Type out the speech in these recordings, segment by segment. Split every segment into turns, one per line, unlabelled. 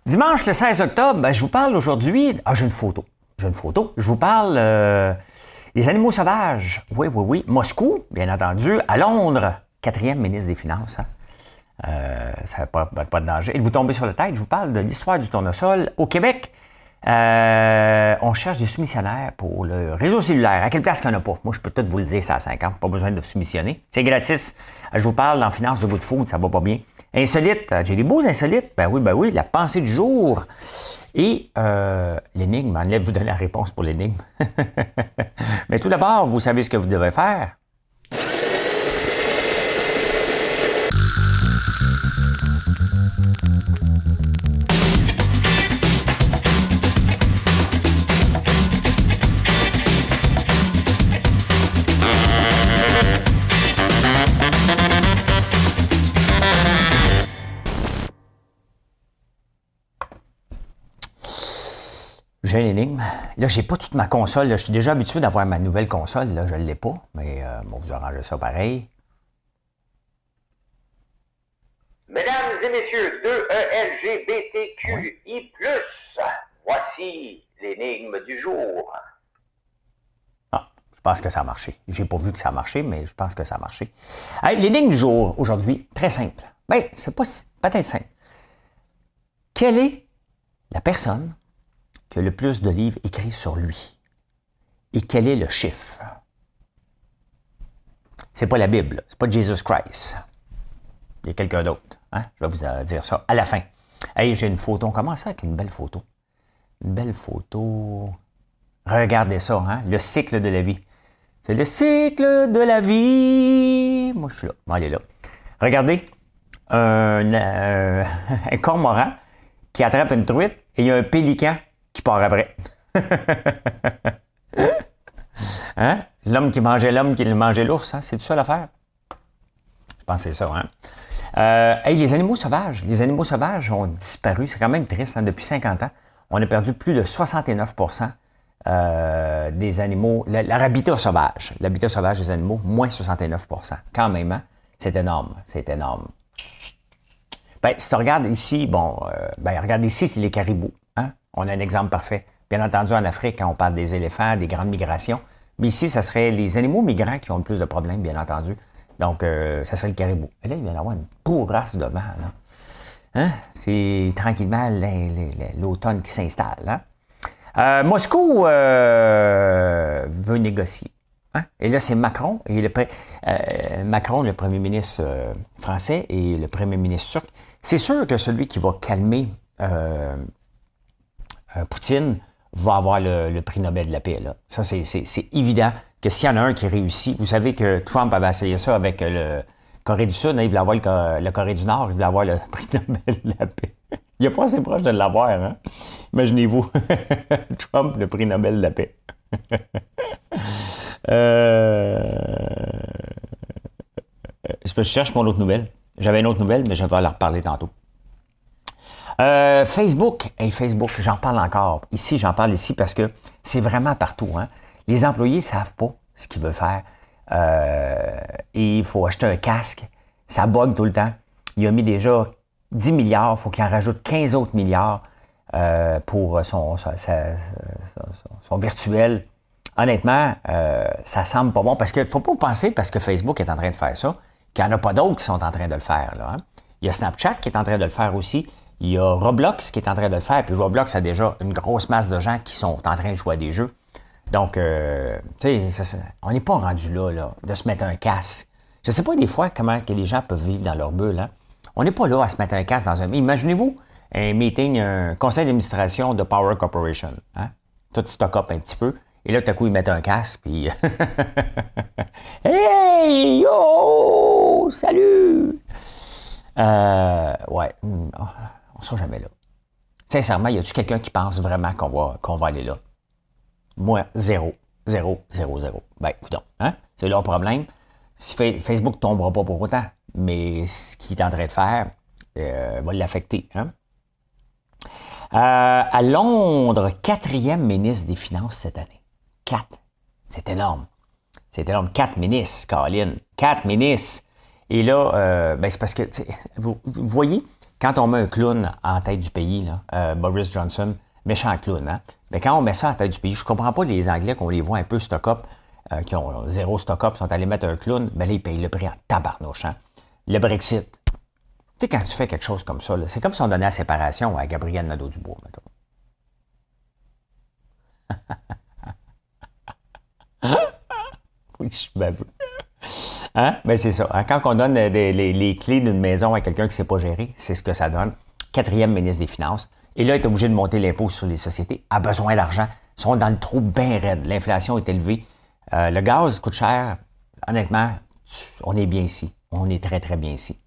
Dimanche le 16 octobre, je vous parle aujourd'hui... Ah, j'ai une photo. J'ai une photo. Je vous parle des animaux sauvages. Oui, oui, oui. Moscou, bien entendu. À Londres, 4e ministre des Finances. Ça n'a pas de danger. Et de vous tomber sur la tête, je vous parle de l'histoire du tournesol. Au Québec, on cherche des soumissionnaires pour le réseau cellulaire. À quelle place qu'il n'y en a pas? Moi, je peux tout vous le dire, ça à 5 ans. Pas besoin de soumissionner. C'est gratis. Je vous parle dans Finance de Good Food, ça va pas bien. Insolite, j'ai des beaux insolites. Ben oui, la pensée du jour. Et l'énigme, allez vous donner la réponse pour l'énigme. Mais tout d'abord, vous savez ce que vous devez faire. J'ai une énigme. Là, j'ai pas toute ma console. Là. Je suis déjà habitué d'avoir ma nouvelle console. Là, je ne l'ai pas, mais bon, vous arrangez ça pareil.
Mesdames et messieurs, 2ELGBTQI+, voici l'énigme du jour.
Ah, je pense que ça a marché. J'ai pas vu que ça a marché, mais je pense que ça a marché. Hey, l'énigme du jour, aujourd'hui, très simple. Ben, c'est pas peut-être simple. Quelle est la personne qui a le plus de livres écrits sur lui? Et quel est le chiffre? C'est pas la Bible, c'est pas Jesus Christ. Il y a quelqu'un d'autre. Hein? Je vais vous dire ça à la fin. Hey, j'ai une photo. On commence avec une belle photo. Une belle photo. Regardez ça, hein? Le cycle de la vie. C'est le cycle de la vie. Moi, je suis là. Bon, allez là. Regardez. Un cormoran qui attrape une truite et il y a un pélican qui part après. Hein? L'homme qui mangeait l'homme qui mangeait l'ours, hein? C'est tout ça l'affaire? Je pense que c'est ça, hein? Hey, les animaux sauvages. Les animaux sauvages ont disparu. C'est quand même triste, hein? Depuis 50 ans. On a perdu plus de 69% des animaux. L'habitat sauvage. L'habitat sauvage des animaux, moins 69%. Quand même, hein? C'est énorme. C'est énorme. Ben, si tu regardes ici, regarde ici, c'est les caribous. Hein? On a un exemple parfait. Bien entendu, en Afrique, quand on parle des éléphants, des grandes migrations. Mais ici, ça serait les animaux migrants qui ont le plus de problèmes, bien entendu. Donc, ça serait le caribou. Et là, il va y avoir une bourrasse de vent. Là. Hein? C'est tranquillement l'automne qui s'installe. Hein? Moscou veut négocier. Hein? Et là, c'est Macron, Macron, le premier ministre français, et le premier ministre turc. C'est sûr que celui qui va calmer Poutine va avoir le prix Nobel de la paix. Là. Ça, c'est évident que s'il y en a un qui réussit, vous savez que Trump avait essayé ça avec le Corée du Sud, hein, il voulait avoir le Corée du Nord, il voulait avoir le prix Nobel de la paix. Il n'est pas assez proche de l'avoir. Hein? Imaginez-vous, Trump, le prix Nobel de la paix. Je cherche mon autre nouvelle. J'avais une autre nouvelle, mais je vais leur reparler tantôt. Facebook, j'en parle encore. Ici, j'en parle ici parce que c'est vraiment partout. Hein? Les employés ne savent pas ce qu'ils veulent faire. Et il faut acheter un casque. Ça bug tout le temps. Il a mis déjà 10 milliards. Il faut qu'il en rajoute 15 autres milliards pour son virtuel. Honnêtement, ça semble pas bon parce qu'il ne faut pas penser, parce que Facebook est en train de faire ça, qu'il n'y en a pas d'autres qui sont en train de le faire. Là, hein? Il y a Snapchat qui est en train de le faire aussi. Il y a Roblox qui est en train de le faire. Puis Roblox a déjà une grosse masse de gens qui sont en train de jouer à des jeux. Donc, tu sais, on n'est pas rendu là, de se mettre un casque. Je ne sais pas des fois comment que les gens peuvent vivre dans leur bulle. Hein? On n'est pas là à se mettre un casque dans un... Imaginez-vous un meeting, un conseil d'administration de Power Corporation. Hein? Tout stock up un petit peu. Et là, tout à coup, ils mettent un casque, puis... Hey! Yo! Salut! Ouais. On ne sera jamais là. Sincèrement, y a-t-il quelqu'un qui pense vraiment qu'on va aller là? Moi, zéro. Ben, écoute, hein? C'est leur problème. Si Facebook ne tombera pas pour autant, mais ce qu'il est en train de faire va l'affecter. Hein? À Londres, 4e ministre des Finances cette année. 4. C'est énorme. 4 ministres, Caroline. 4 ministres. Et là, c'est parce que, vous voyez, quand on met un clown en tête du pays, là, Boris Johnson, méchant clown, hein? Mais quand on met ça en tête du pays, je comprends pas les Anglais qu'on les voit un peu stock-up, qui ont zéro stock-up, sont allés mettre un clown, ben là, ils payent le prix en tabarnouche. Hein? Le Brexit. Tu sais, quand tu fais quelque chose comme ça, là, c'est comme si on donnait la séparation à Gabriel Nadeau-Dubois, mettons. Oui, je suis baveux. Hein? Ben c'est ça. Hein? Quand on donne les clés d'une maison à quelqu'un qui ne sait pas gérer, c'est ce que ça donne. 4e ministre des Finances. Et là, il est obligé de monter l'impôt sur les sociétés. A besoin d'argent. Ils sont dans le trou bien raide. L'inflation est élevée. Le gaz coûte cher. Honnêtement, on est bien ici. On est très, très bien ici.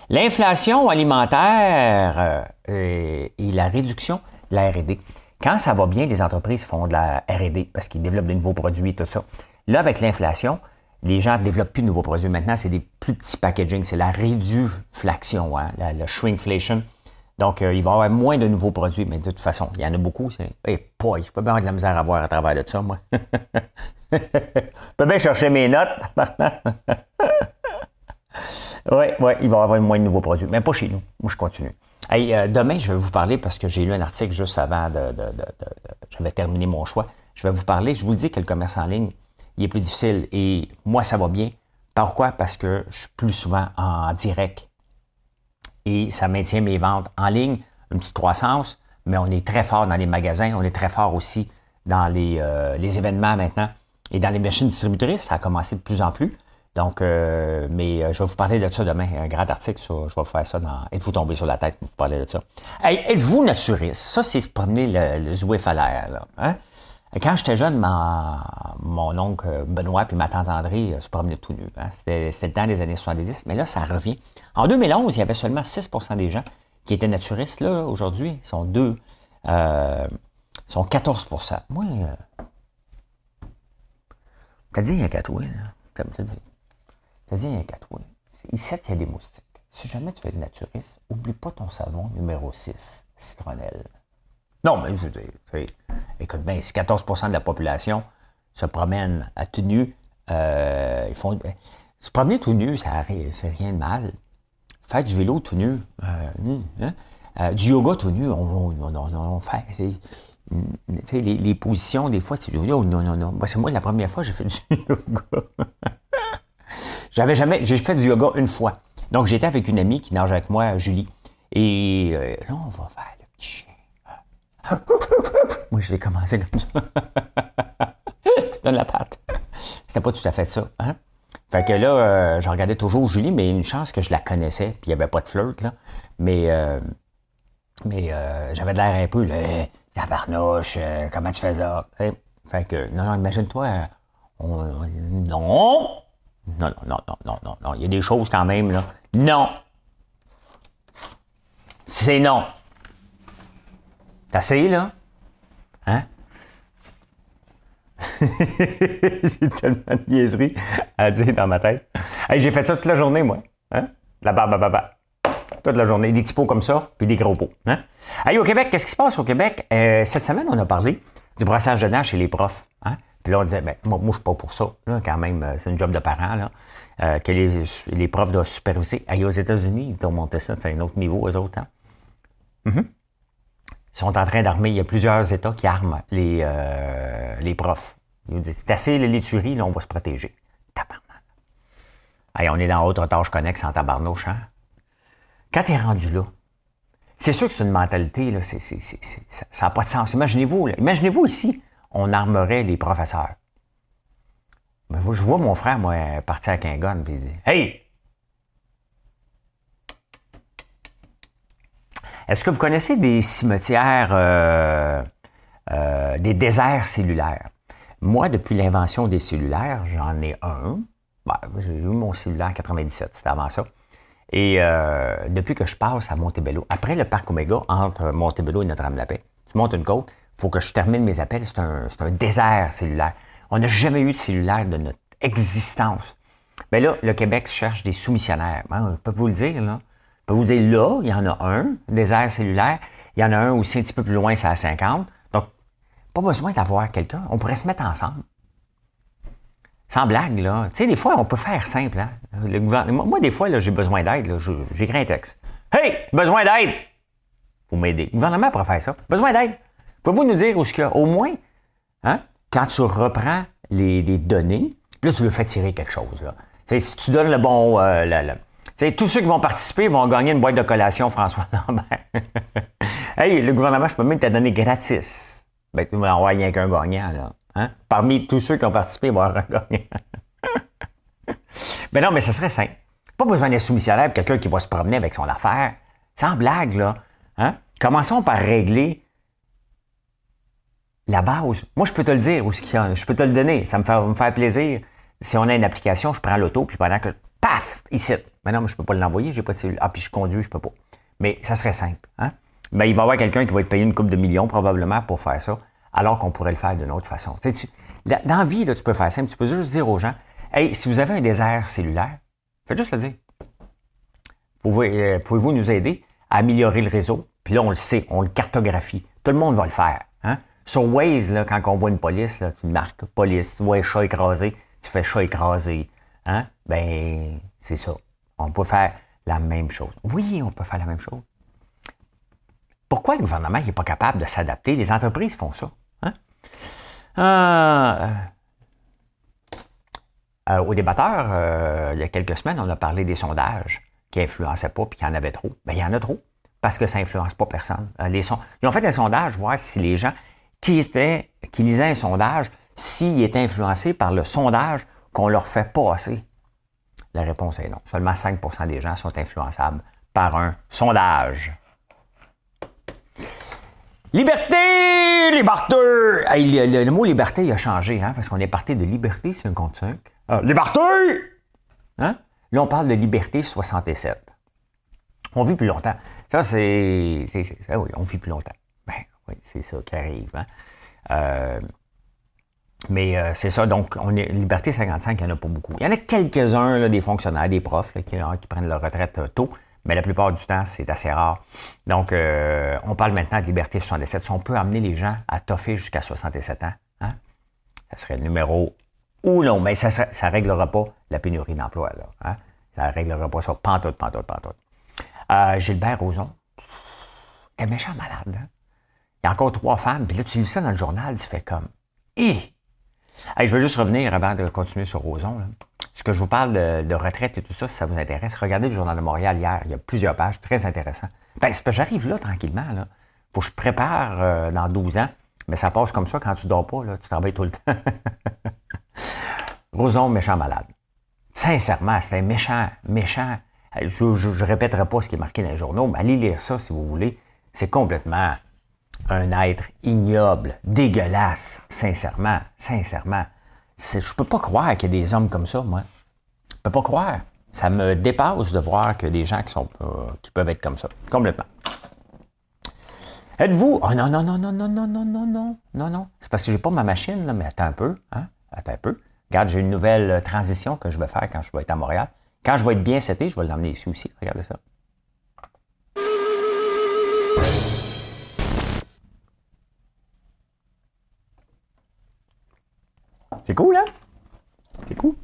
L'inflation alimentaire et la réduction de la R&D. Quand ça va bien, les entreprises font de la R&D parce qu'ils développent de nouveaux produits et tout ça. Là, avec l'inflation, les gens ne développent plus de nouveaux produits. Maintenant, c'est des plus petits packaging. C'est la réduflation, hein, le shrinkflation. Donc, il va y avoir moins de nouveaux produits, mais de toute façon, il y en a beaucoup. Je peux bien avoir de la misère à voir à travers de ça, moi. Je peux bien chercher mes notes. Oui, il va y avoir moins de nouveaux produits, mais pas chez nous. Moi, je continue. Hey, demain, je vais vous parler, parce que j'ai lu un article juste avant j'avais terminé mon choix. Je vais vous parler, je vous dis que le commerce en ligne, il est plus difficile. Et moi, ça va bien. Pourquoi? Parce que je suis plus souvent en direct. Et ça maintient mes ventes en ligne, une petite croissance, mais on est très fort dans les magasins, on est très fort aussi dans les événements maintenant. Et dans les machines distributrices, ça a commencé de plus en plus. Donc, mais je vais vous parler de ça demain, un grand article, je vais vous faire ça dans Êtes-vous tombé sur la tête pour vous parler de ça. Hey, êtes-vous naturiste? Ça, c'est se promener le Zouif à l'air, là. Hein? Quand j'étais jeune, mon oncle Benoît et ma tante André se promenaient tout nus. Hein? C'était le temps des années 70, mais là, ça revient. En 2011, il y avait seulement 6% des gens qui étaient naturistes. Là, aujourd'hui, ils sont 14%. Moi, t'as dit un catouin, là. Comme t'as dit. T'as dit un catouin. Ici, il y a des moustiques. Si jamais tu fais de naturiste, oublie pas ton savon numéro 6, citronnelle. Non, mais je veux dire, écoute bien, si 14% de la population se promène à tout nu, ils font. Se promener tout nu, c'est rien de mal. Faire du vélo tout nu, du yoga tout nu, on fait. Tu sais, les positions, des fois, c'est non. Moi, c'est moi, la première fois, j'ai fait du yoga. J'ai fait du yoga une fois. Donc, j'étais avec une amie qui nage avec moi, Julie. Et là, on va faire le petit chien. Moi, je vais commencer comme ça. Donne la patte. C'était pas tout à fait ça. Hein? Fait que là, je regardais toujours Julie, mais une chance que je la connaissais, puis il n'y avait pas de flirt, là. Mais j'avais de l'air un peu, là, tabarnouche, comment tu fais ça? Fait que, non, imagine-toi, non. Il y a des choses quand même, là. Non. C'est non. T'as essayé, là? Hein? J'ai tellement de niaiseries à dire dans ma tête. Hey, j'ai fait ça toute la journée, moi. Hein? La barbe. Toute la journée. Des petits pots comme ça, puis des gros pots. Hein? Hey, au Québec, qu'est-ce qui se passe au Québec? Cette semaine, on a parlé du brossage de dents chez les profs. Hein? Puis là, on disait, moi, je suis pas pour ça. Là, quand même, c'est une job de parents, là, que les profs doivent superviser. Hey, aux États-Unis, ils ont monté ça, c'est un autre niveau, eux autres. Hein? Mm-hmm. Ils sont en train d'armer. Il y a plusieurs États qui arment les profs. Ils disent, c'est assez les tueries, là, on va se protéger. Tabarnak. Hey, on est dans autre tâche connexe en tabarnouche, hein? Quand t'es rendu là, c'est sûr que c'est une mentalité, là, ça n'a pas de sens. Imaginez-vous ici, on armerait les professeurs. Mais je vois mon frère, moi, partir avec un gun, puis il dit, hey! Est-ce que vous connaissez des cimetières, des déserts cellulaires? Moi, depuis l'invention des cellulaires, j'en ai un. J'ai eu mon cellulaire en 97, c'était avant ça. Et depuis que je passe à Montebello, après le parc Omega, entre Montebello et Notre-Dame-la-Paix, tu montes une côte, il faut que je termine mes appels, c'est un désert cellulaire. On n'a jamais eu de cellulaire de notre existence. Bien là, le Québec cherche des soumissionnaires. Je peux vous le dire, là. Je peux vous dire, là, il y en a un, désert cellulaire. Il y en a un aussi un petit peu plus loin, c'est à 50. Donc, pas besoin d'avoir quelqu'un. On pourrait se mettre ensemble. Sans blague, là. Tu sais, des fois, on peut faire simple, hein. Le gouvernement, moi, des fois, là, j'ai besoin d'aide, là. J'écris un texte. Hey, besoin d'aide! Vous m'aidez. Le gouvernement pourrait faire ça. Besoin d'aide. Pouvez-vous nous dire où ce qu'il y a? Au moins, hein, quand tu reprends les données, puis là, tu veux faire tirer quelque chose. Là. Si tu donnes le bon... tous ceux qui vont participer vont gagner une boîte de collation François Lambert. Hey, le gouvernement, je peux même te donner gratis. Ben, tu vas avoir rien qu'un gagnant, là. Hein? Parmi tous ceux qui ont participé, il va y avoir un gagnant. Ben non, mais ça serait simple. Pas besoin d'être soumissionnaire pour quelqu'un qui va se promener avec son affaire. Sans blague, là. Hein? Commençons par régler la base. Moi, je peux te le dire où ce qu'il y a. Je peux te le donner. Ça va me faire plaisir. Si on a une application, je prends l'auto, puis pendant que paf, ici. Mais non, mais je peux pas l'envoyer, j'ai pas de cellule. Ah, puis je conduis, je peux pas. Mais ça serait simple. Hein? Ben, il va y avoir quelqu'un qui va être payé une couple de millions probablement pour faire ça, alors qu'on pourrait le faire d'une autre façon. Dans la vie, là, tu peux faire simple. Tu peux juste dire aux gens, hey, si vous avez un désert cellulaire, faites juste le dire. Pouvez-vous nous aider à améliorer le réseau? Puis là, on le sait, on le cartographie. Tout le monde va le faire. Hein? Sur Waze, là, quand on voit une police, là, tu marques police, tu vois un chat écrasé, tu fais chat écrasé. Hein? Ben, c'est ça. On peut faire la même chose. Oui, on peut faire la même chose. Pourquoi le gouvernement n'est pas capable de s'adapter? Les entreprises font ça. Hein? Au débatteur, il y a quelques semaines, on a parlé des sondages qui n'influençaient pas puis qu'il y en avait trop. Bien, il y en a trop parce que ça n'influence pas personne. Ils ont fait un sondage, voir si les gens qui lisaient un sondage, s'ils étaient influencés par le sondage qu'on leur fait passer. La réponse est non. Seulement 5% des gens sont influençables par un sondage. Liberté! Liberté! Hey, le mot liberté il a changé, hein, parce qu'on est parti de liberté sur un compte 5. Liberté! Hein? Là, on parle de liberté 67. On vit plus longtemps. Ça, c'est oui, on vit plus longtemps. Ben, oui, c'est ça qui arrive. Hein? Mais c'est ça, donc, liberté 55, il n'y en a pas beaucoup. Il y en a quelques-uns, là, des fonctionnaires, des profs, là, qui prennent leur retraite tôt. Mais la plupart du temps, c'est assez rare. Donc, on parle maintenant de liberté 67. Si on peut amener les gens à toffer jusqu'à 67 ans, hein, ça serait le numéro ou non, mais ça ne réglera pas la pénurie d'emploi. Là, hein? Ça ne réglera pas ça. Pantoute. Gilbert Rozon, t'es méchant malade. Hein? Il y a encore 3 femmes, puis là, tu lis ça dans le journal, tu fais comme Hey, je veux juste revenir avant de continuer sur Rozon. Là. Ce que je vous parle de retraite et tout ça, si ça vous intéresse, regardez le Journal de Montréal hier. Il y a plusieurs pages très intéressantes. Ben, c'est parce que j'arrive là tranquillement. Là. Faut que je prépare dans 12 ans. Mais ça passe comme ça quand tu dors pas. Là, tu travailles tout le temps. Rozon, méchant malade. Sincèrement, c'était méchant. Je ne répéterai pas ce qui est marqué dans les journaux, mais allez lire ça si vous voulez. C'est complètement un être ignoble, dégueulasse. Sincèrement. Je peux pas croire qu'il y a des hommes comme ça, moi. Je peux pas croire. Ça me dépasse de voir que des gens qui peuvent être comme ça. Complètement. Êtes-vous... Oh non. C'est parce que j'ai pas ma machine, là, mais attends un peu. Hein? Attends un peu. Regarde, j'ai une nouvelle transition que je vais faire quand je vais être à Montréal. Quand je vais être bien seté, je vais l'emmener ici aussi. Regardez ça. C'est cool, hein? C'est cool.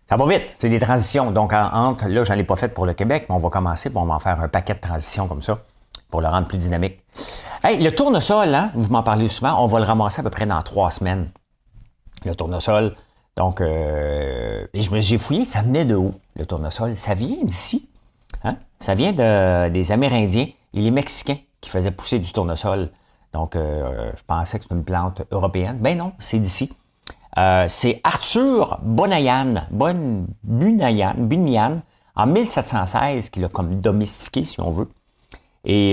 Ça va vite. C'est des transitions. Donc, entre, là, j'en ai pas fait pour le Québec, mais on va commencer, puis on va en faire un paquet de transitions comme ça pour le rendre plus dynamique. Hey, le tournesol, hein, vous m'en parlez souvent, on va le ramasser à peu près dans 3 semaines. Le tournesol. Donc, j'ai fouillé, ça venait de où, le tournesol? Ça vient d'ici. Hein? Ça vient des Amérindiens et les Mexicains qui faisaient pousser du tournesol. Donc, je pensais que c'était une plante européenne. Ben non, c'est d'ici. C'est Arthur Bunayan, en 1716, qui l'a comme domestiqué, si on veut. Et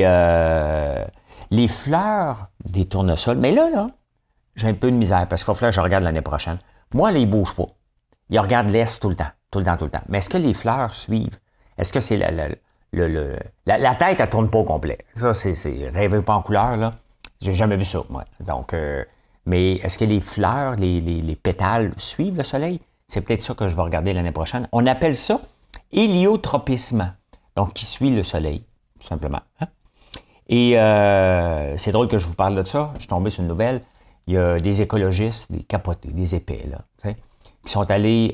les fleurs des tournesols, mais là, j'ai un peu de misère, parce qu'il va falloir que je regarde l'année prochaine. Moi, là, ils ne bougent pas. Ils regardent l'est tout le temps. Mais est-ce que les fleurs suivent? Est-ce que c'est la tête, elle ne tourne pas au complet? Ça, c'est rêver pas en couleur, là. J'ai jamais vu ça, moi. Donc, mais est-ce que les fleurs, les pétales suivent le soleil? C'est peut-être ça que je vais regarder l'année prochaine. On appelle ça héliotropisme. Donc, qui suit le soleil, tout simplement. Hein? Et c'est drôle que je vous parle de ça. Je suis tombé sur une nouvelle. Il y a des écologistes, des capotés, des épais, là, qui sont allés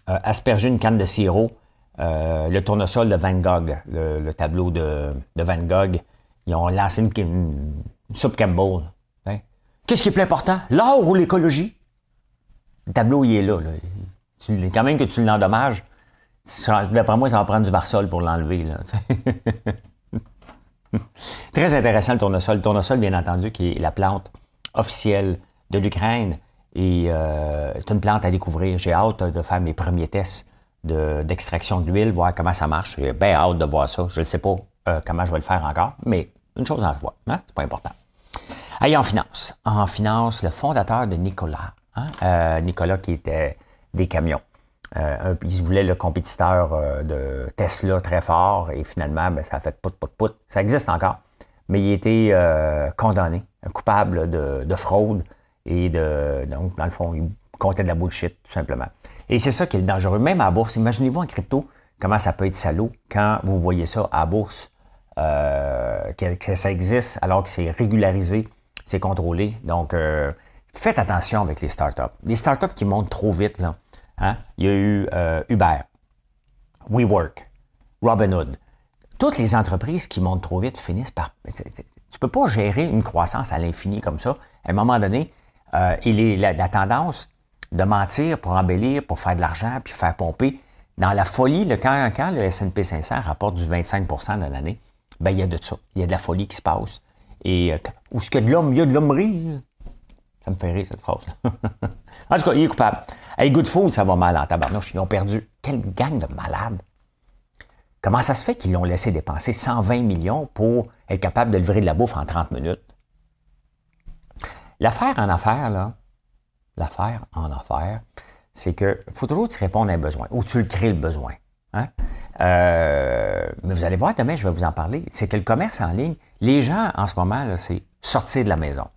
asperger une canne de sirop le tournesol de Van Gogh, le tableau de Van Gogh. Ils ont lancé une soupe Campbell. Hein? Qu'est-ce qui est plus important? L'art ou l'écologie? Le tableau, il est là. Quand même que tu l'endommages, d'après moi, ça va prendre du Varsol pour l'enlever. Là. Très intéressant le tournesol. Le tournesol, bien entendu, qui est la plante officielle de l'Ukraine. Et c'est une plante à découvrir. J'ai hâte de faire mes premiers tests d'extraction d'huile, voir comment ça marche. J'ai bien hâte de voir ça. Je ne sais pas comment je vais le faire encore, mais une chose en fois. Hein? C'est pas important. Allez, en finance. En finance, le fondateur de Nikola. Hein? Nikola qui était des camions. Il se voulait le compétiteur de Tesla très fort et finalement, ben, ça a fait pout. Ça existe encore, mais il a été condamné, coupable de fraude et donc, dans le fond, il comptait de la bullshit, tout simplement. Et c'est ça qui est dangereux. Même à la bourse, imaginez-vous en crypto, comment ça peut être salaud quand vous voyez ça à la bourse, que ça existe alors que c'est régularisé, c'est contrôlé. Donc, faites attention avec les startups. Les startups qui montent trop vite, là. Hein? Il y a eu Uber, WeWork, Robinhood. Toutes les entreprises qui montent trop vite finissent par... Tu ne peux pas gérer une croissance à l'infini comme ça. À un moment donné, la tendance de mentir pour embellir, pour faire de l'argent, puis faire pomper. Dans la folie, quand le S&P 500 rapporte du 25 % de l'année, ben, il y a de ça. Il y a de la folie qui se passe. Et où est-ce qu'il y a de l'homme? Il y a de l'hommerie. Ça me fait rire, cette phrase-là. En tout cas, il est coupable. Hey, Good Food, ça va mal en tabarnouche. Ils ont perdu. Quelle gang de malades. Comment ça se fait qu'ils l'ont laissé dépenser 120 millions pour être capable de livrer de la bouffe en 30 minutes? L'affaire en affaire, c'est que faut toujours te répondre à un besoin ou tu le crées le besoin. Hein? Mais vous allez voir, demain, je vais vous en parler. C'est que le commerce en ligne, les gens, en ce moment, là, c'est sortir de la maison.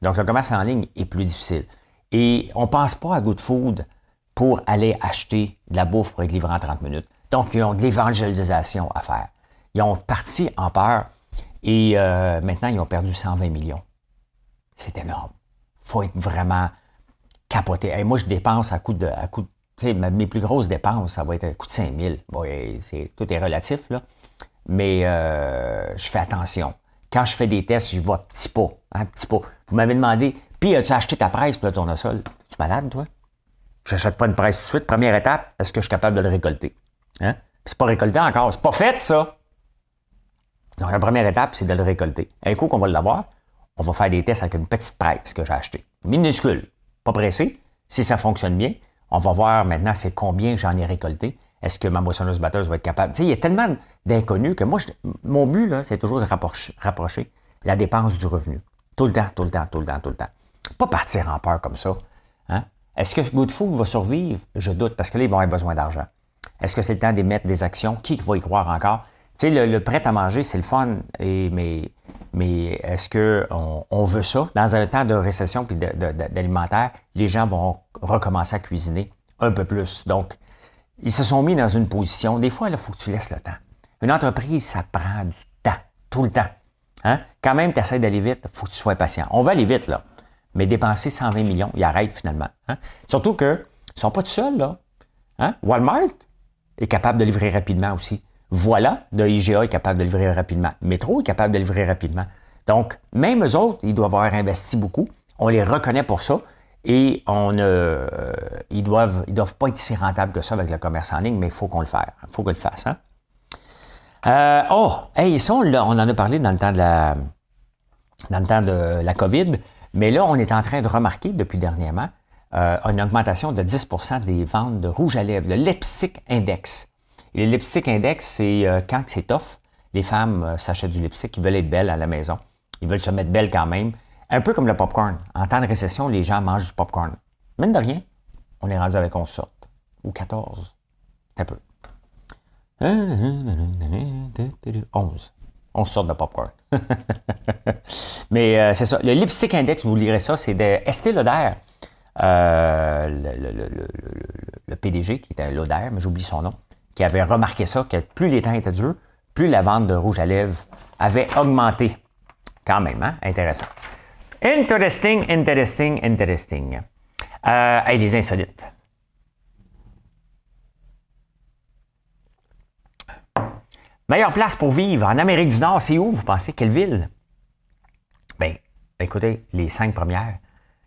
Donc, le commerce en ligne est plus difficile. Et on ne pense pas à Good Food pour aller acheter de la bouffe pour être livré en 30 minutes. Donc, ils ont de l'évangélisation à faire. Ils ont parti en peur et maintenant, ils ont perdu 120 millions. C'est énorme. Il faut être vraiment capoté. Et moi, je dépense à coup de tu sais, mes plus grosses dépenses, ça va être à coût de 5 000. Bon, tout est relatif, là. Mais je fais attention. Quand je fais des tests, je vais à petits pas. Hein, petits pas. Vous m'avez demandé, puis as-tu acheté ta presse pour le tournesol? Tu es malade, toi? Je n'achète pas une presse tout de suite. Première étape, est-ce que je suis capable de le récolter? Hein? C'est pas récolté encore. C'est pas fait, ça! Donc, la première étape, c'est de le récolter. Un coup qu'on va l'avoir, on va faire des tests avec une petite presse que j'ai achetée. Minuscule. Pas pressé. Si ça fonctionne bien, on va voir maintenant c'est combien j'en ai récolté. Est-ce que ma moissonneuse-batteuse va être capable? Tu sais, il y a tellement d'inconnus que moi, mon but, là, c'est toujours de rapprocher la dépense du revenu. Tout le temps. Pas partir en peur comme ça. Hein? Est-ce que Good Food va survivre? Je doute, parce que là, ils vont avoir besoin d'argent. Est-ce que c'est le temps d'émettre des actions? Qui va y croire encore? Tu sais, le prêt à manger, c'est le fun, mais est-ce qu'on veut ça? Dans un temps de récession puis d'alimentaire, les gens vont recommencer à cuisiner un peu plus. Donc, ils se sont mis dans une position, des fois, il faut que tu laisses le temps. Une entreprise, ça prend du temps, tout le temps. Hein? Quand même, tu essaies d'aller vite, il faut que tu sois patient. On va aller vite, là, mais dépenser 120 millions, ils arrêtent finalement. Hein? Surtout qu'ils ne sont pas tout seuls, là. Hein? Walmart est capable de livrer rapidement aussi. Voilà, de IGA est capable de livrer rapidement. Métro est capable de livrer rapidement. Donc, même eux autres, ils doivent avoir investi beaucoup. On les reconnaît pour ça. Et ils doivent pas être si rentables que ça avec le commerce en ligne, mais il faut qu'on le fasse. Il faut qu'on le fasse. Hein? Ça, on en a parlé dans le temps de la COVID, mais là, on est en train de remarquer depuis dernièrement une augmentation de 10 % des ventes de rouge à lèvres, le lipstick index. Et le lipstick index, c'est quand c'est tough, les femmes s'achètent du lipstick, ils veulent être belles à la maison. Ils veulent se mettre belles quand même. Un peu comme le popcorn. En temps de récession, les gens mangent du popcorn. Mine de rien, on est rendu avec 11 sortes. Ou 14. Un peu. 11. 11 sortes de popcorn. Mais c'est ça. Le lipstick index, vous lirez ça, c'est de Estée Lauder. Le PDG, qui était Lauder, mais j'oublie son nom, qui avait remarqué ça, que plus les temps étaient durs, plus la vente de rouge à lèvres avait augmenté. Quand même, hein? Intéressant. Interesting. Les insolites. Meilleure place pour vivre en Amérique du Nord, c'est où, vous pensez? Quelle ville? Bien, écoutez, les 5 premières.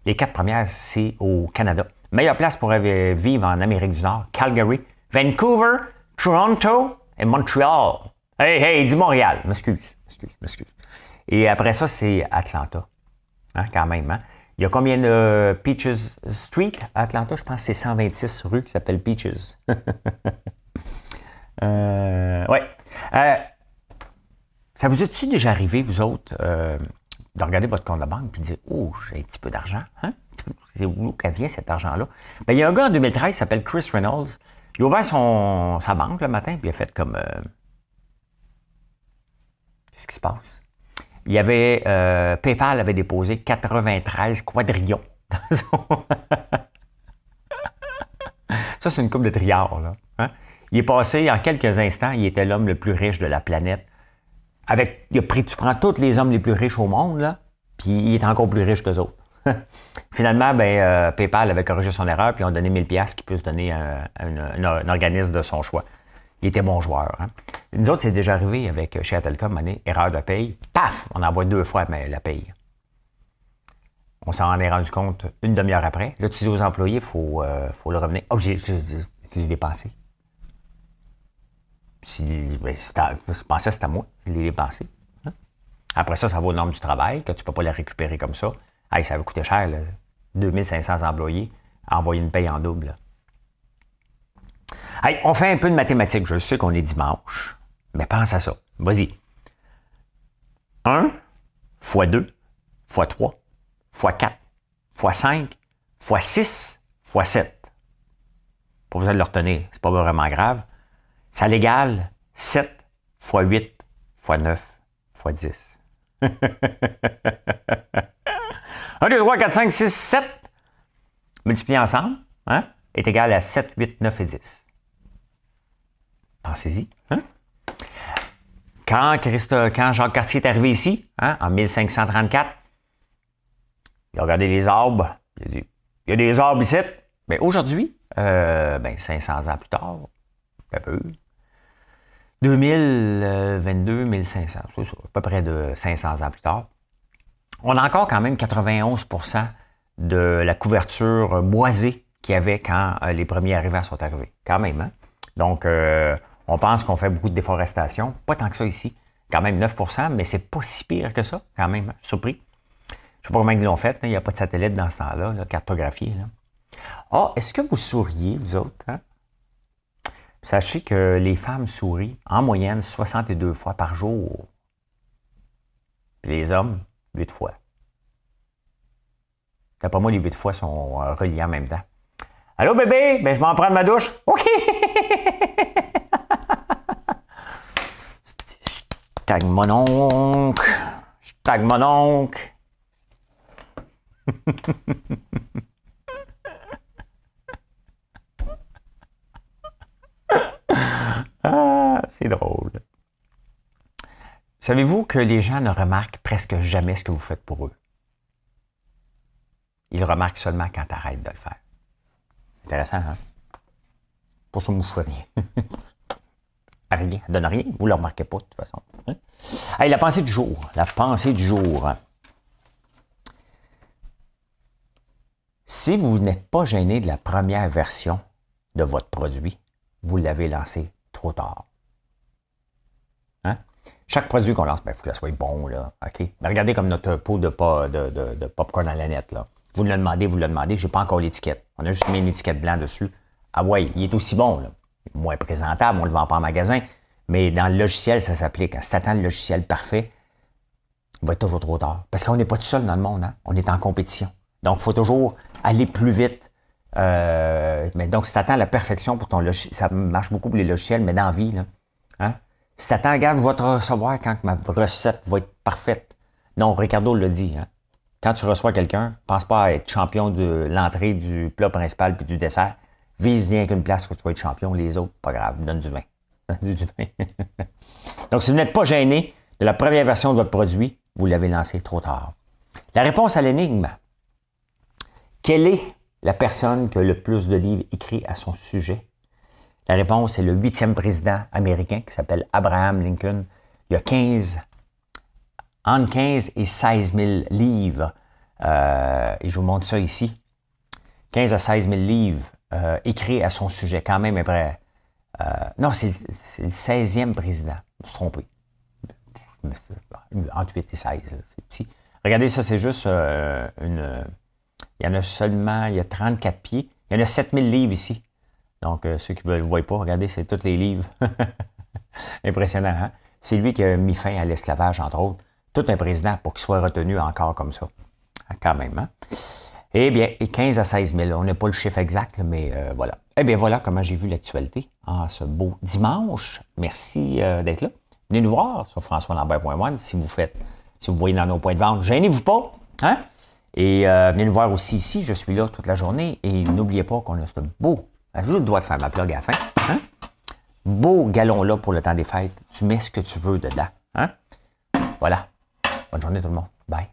Les 4 premières, c'est au Canada. Meilleure place pour vivre en Amérique du Nord, Calgary, Vancouver, Toronto et Montréal. Hey, dis Montréal. M'excuse. Et après ça, c'est Atlanta. Hein, quand même. Hein? Il y a combien de Peaches Street à Atlanta? Je pense que c'est 126 rues qui s'appellent Peaches. Ouais. Ça vous est-tu déjà arrivé, vous autres, de regarder votre compte de banque et de dire « Oh, j'ai un petit peu d'argent. Hein? C'est où qu'elle vient, cet argent-là? » Bien, il y a un gars en 2013 qui s'appelle Chris Reynolds. Il a ouvert sa banque le matin puis il a fait comme... Qu'est-ce qui se passe? Il y avait... PayPal avait déposé 93 quadrillions dans son... Ça, c'est une coupe de triards, là. Hein? Il est passé, en quelques instants, il était l'homme le plus riche de la planète. Tu prends tous les hommes les plus riches au monde, là, puis il est encore plus riche qu'eux autres. Finalement, PayPal avait corrigé son erreur, puis ils ont donné 1000$ qu'il puisse donner à un organisme de son choix. Il était bon joueur. Hein? Nous autres, c'est déjà arrivé avec chez Atelcom, erreur de paye. Paf! On envoie 2 fois la paye. On s'en est rendu compte une demi-heure après. Là, tu dis aux employés, il faut le revenir. Oh, j'ai dépensé. Je pensais que c'était à moi, je l'ai dépensé. Hein? Après ça, ça va aux normes du travail, que tu ne peux pas les récupérer comme ça. Hey, ça va coûter cher, là. 2500 employés, à envoyer une paye en double. Là. Hey, on fait un peu de mathématiques. Je sais qu'on est dimanche, mais pense à ça. Vas-y. 1 fois 2 fois 3 fois 4 fois 5 fois 6 fois 7. Pas besoin de le retenir, c'est pas vraiment grave. Ça l'égale 7 fois 8 fois 9 fois 10. 1, 2, 3, 4, 5, 6, 7 multipliés ensemble hein, est égal à 7, 8, 9 et 10. Pensez-y. Hein? Quand Jacques Cartier est arrivé ici, hein, en 1534, il a regardé les arbres, il a dit « Il y a des arbres ici. » Mais aujourd'hui, 500 ans plus tard, un peu, 2022, 1500, c'est ça, à peu près de 500 ans plus tard, on a encore quand même 91% de la couverture boisée qu'il y avait quand les premiers arrivants sont arrivés. Quand même, hein? Donc, on pense qu'on fait beaucoup de déforestation. Pas tant que ça ici. Quand même 9%, mais c'est pas si pire que ça, quand même. Hein? Surpris. Je ne sais pas comment ils l'ont fait. Il n'y a pas de satellite dans ce temps-là, là, cartographié. Là. Ah, est-ce que vous souriez, vous autres? Hein? Sachez que les femmes sourient en moyenne 62 fois par jour. Puis les hommes, 8 fois. D'après moi, les 8 fois sont reliés en même temps. Allô, bébé? Ben, je m'en prends ma douche. OK! Je tag mon oncle. Je tag mon oncle. Ah, c'est drôle. Savez-vous que les gens ne remarquent presque jamais ce que vous faites pour eux? Ils remarquent seulement quand tu arrêtes de le faire. Intéressant, hein? Pour ça, moi, je ne fais rien. Rien, elle donne rien. Vous ne le remarquez pas, de toute façon. Hein? Hey, la pensée du jour. La pensée du jour. Si vous n'êtes pas gêné de la première version de votre produit, vous l'avez lancé trop tard. Hein? Chaque produit qu'on lance, il faut que ça soit bon, là. OK? Mais regardez comme notre pot de popcorn à la nette, là. Vous le demandez, je n'ai pas encore l'étiquette. On a juste mis une étiquette blanche dessus. Ah ouais, il est aussi bon, là. Moins présentable, on ne le vend pas en magasin, mais dans le logiciel, ça s'applique. Si tu attends le logiciel parfait, il va être toujours trop tard. Parce qu'on n'est pas tout seul dans le monde, hein? On est en compétition. Donc, il faut toujours aller plus vite. Mais donc, si tu attends la perfection pour ton logiciel, ça marche beaucoup pour les logiciels, mais dans la vie, là, hein? Si tu attends, regarde, je vais te recevoir quand ma recette va être parfaite. Non, Ricardo l'a dit, hein? Quand tu reçois quelqu'un, pense pas à être champion de l'entrée, du plat principal puis du dessert. Vise rien qu'une place où tu vas être champion, les autres, pas grave, donne du vin. Donc, si vous n'êtes pas gêné de la première version de votre produit, vous l'avez lancé trop tard. La réponse à l'énigme. Quelle est la personne qui a le plus de livres écrits à son sujet? La réponse, c'est le 8e président américain qui s'appelle Abraham Lincoln. Il y a entre 15 et 16 000 livres. Et je vous montre ça ici. 15 à 16 000 livres écrits à son sujet. Quand même, après. Non, c'est le 16e président. Je me suis trompé. Entre 8 et 16, c'est petit. Regardez, ça, c'est juste il y en a seulement, il y a 34 pieds. Il y en a 7000 livres ici. Donc, ceux qui ne le voient pas, regardez, c'est tous les livres. Impressionnant, hein? C'est lui qui a mis fin à l'esclavage, entre autres. Tout un président pour qu'il soit retenu encore comme ça. Quand même, hein? Eh bien, 15 à 16 000. On n'a pas le chiffre exact, mais voilà. Eh bien, voilà comment j'ai vu l'actualité en ce beau dimanche. Merci d'être là. Venez nous voir sur françoislambert.one si vous voyez dans nos points de vente. Gênez-vous pas, hein? Et venez nous voir aussi ici. Je suis là toute la journée. Et n'oubliez pas qu'on a ce beau... Je dois te faire ma plug à la fin. Hein? Beau galon-là pour le temps des fêtes. Tu mets ce que tu veux dedans. Hein? Voilà. Bonne journée tout le monde. Bye.